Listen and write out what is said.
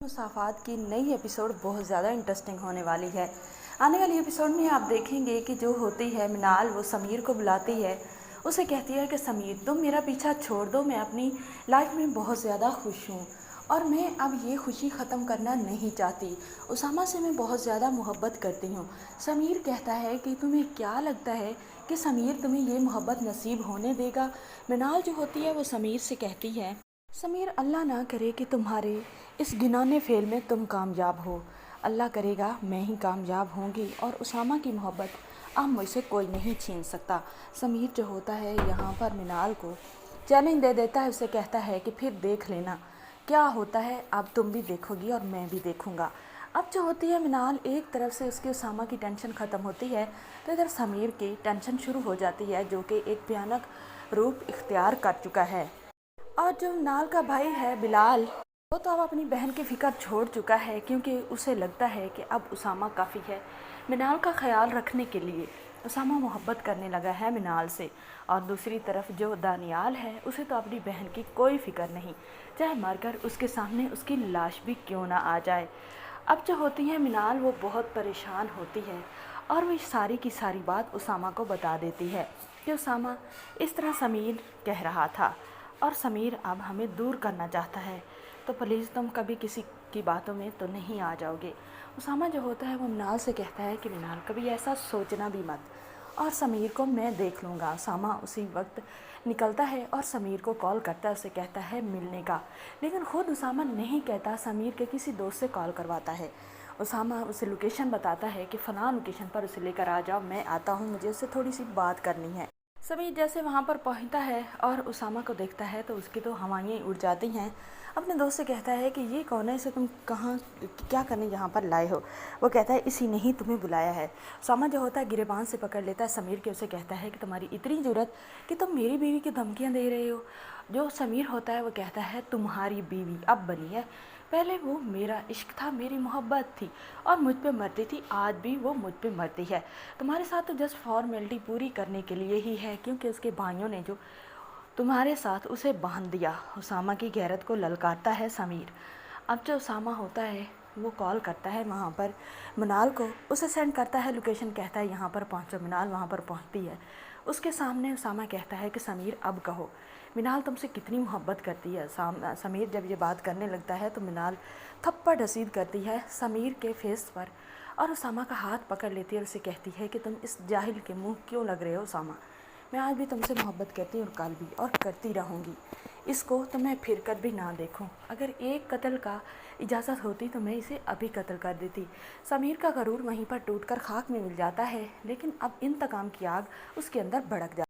मुसाफात की नई एपिसोड बहुत ज़्यादा इंटरेस्टिंग होने वाली है। आने वाली एपिसोड में आप देखेंगे कि जो होती है मिनाल, वो समीर को बुलाती है। उसे कहती है कि समीर, तुम मेरा पीछा छोड़ दो, मैं अपनी लाइफ में बहुत ज़्यादा खुश हूँ और मैं अब ये खुशी ख़त्म करना नहीं चाहती। उसामा से मैं बहुत ज़्यादा मोहब्बत करती हूँ। समीर कहता है कि तुम्हें क्या लगता है कि समीर तुम्हें ये मोहब्बत नसीब होने देगा? मिनाल जो होती है वो समीर से कहती है, समीर, अल्लाह ना करे कि तुम्हारे इस घिनौने फेल में तुम कामयाब हो। अल्लाह करेगा मैं ही कामयाब होंगी और उसामा की मोहब्बत अब मुझसे कोई नहीं छीन सकता। समीर जो होता है यहाँ पर मिनाल को चैलेंज दे देता है। उसे कहता है कि फिर देख लेना क्या होता है, अब तुम भी देखोगी और मैं भी देखूँगा। अब जो होती है मिनाल, एक तरफ से उसकी उसामा की टेंशन ख़त्म होती है तो इधर समीर की टेंशन शुरू हो जाती है, जो कि एक भयानक रूप इख्तियार कर चुका है। और जो मिनाल का भाई है बिलाल, वो तो अब अपनी बहन की फ़िक्र छोड़ चुका है, क्योंकि उसे लगता है कि अब उसामा काफ़ी है मिनाल का ख्याल रखने के लिए। उसामा मोहब्बत करने लगा है मिनाल से। और दूसरी तरफ जो दानियाल है, उसे तो अपनी बहन की कोई फ़िक्र नहीं, चाहे मरकर उसके सामने उसकी लाश भी क्यों ना आ जाए। अब जो होती है मिनाल, वो बहुत परेशान होती है और वो सारी की सारी बात उसामा को बता देती है कि उसामा, इस तरह समीर कह रहा था और समीर अब हमें दूर करना चाहता है, तो प्लीज़ तुम कभी किसी की बातों में तो नहीं आ जाओगे। उसामा जो होता है वो मिनाल से कहता है कि मिनाल, कभी ऐसा सोचना भी मत और समीर को मैं देख लूँगा। उसामा उसी वक्त निकलता है और समीर को कॉल करता है, उसे कहता है मिलने का, लेकिन ख़ुद उसामा नहीं कहता, समीर के किसी दोस्त से कॉल करवाता है। उसामा उसे लोकेशन बताता है कि फ़लाँ लोकेशन पर उसे लेकर आ जाओ, मैं आता हूँ, मुझे उससे थोड़ी सी बात करनी है। समीर जैसे वहाँ पर पहुँचता है और उसामा को देखता है तो उसकी तो हवाएं उड़ जाती हैं। अपने दोस्त से कहता है कि ये कौन है, इसे तुम कहाँ क्या करने यहाँ पर लाए हो? वो कहता है इसी ने ही तुम्हें बुलाया है। उसामा जो होता है गिरेबान से पकड़ लेता है समीर के, उसे कहता है कि तुम्हारी इतनी ज़रूरत कि तुम मेरी बीवी की धमकियाँ दे रहे हो। जो समीर होता है वो कहता है तुम्हारी बीवी अब बनी है, पहले वो मेरा इश्क था, मेरी मोहब्बत थी और मुझ पे मरती थी, आज भी वो मुझ पे मरती है। तुम्हारे साथ तो जस्ट फॉर्मेलिटी पूरी करने के लिए ही है, क्योंकि उसके भाइयों ने जो तुम्हारे साथ उसे बांध दिया। उसामा की गैरत को ललकारता है समीर। अब जो उसामा होता है वो कॉल करता है वहाँ पर मिनाल को, उसे सेंड करता है लोकेशन, कहता है यहाँ पर पहुँचो। मिनाल वहाँ पर पहुँचती है, उसके सामने उसामा कहता है कि समीर अब कहो, मिनाल तुमसे कितनी मोहब्बत करती है। समीर जब ये बात करने लगता है तो मिनाल थप्पड़ रसीद करती है समीर के फेस पर और उसामा का हाथ पकड़ लेती है और उसे कहती है कि तुम इस जाहिल के मुंह क्यों लग रहे हो उसामा, मैं आज भी तुमसे मोहब्बत करती हूँ और कल भी और करती रहूँगी। इसको तो मैं फिर कर भी ना देखूँ, अगर एक कत्ल का इजाज़त होती तो मैं इसे अभी कत्ल कर देती। समीर का गरूर वहीं पर टूटकर खाक में मिल जाता है, लेकिन अब इंतकाम की आग उसके अंदर भड़क जाती है।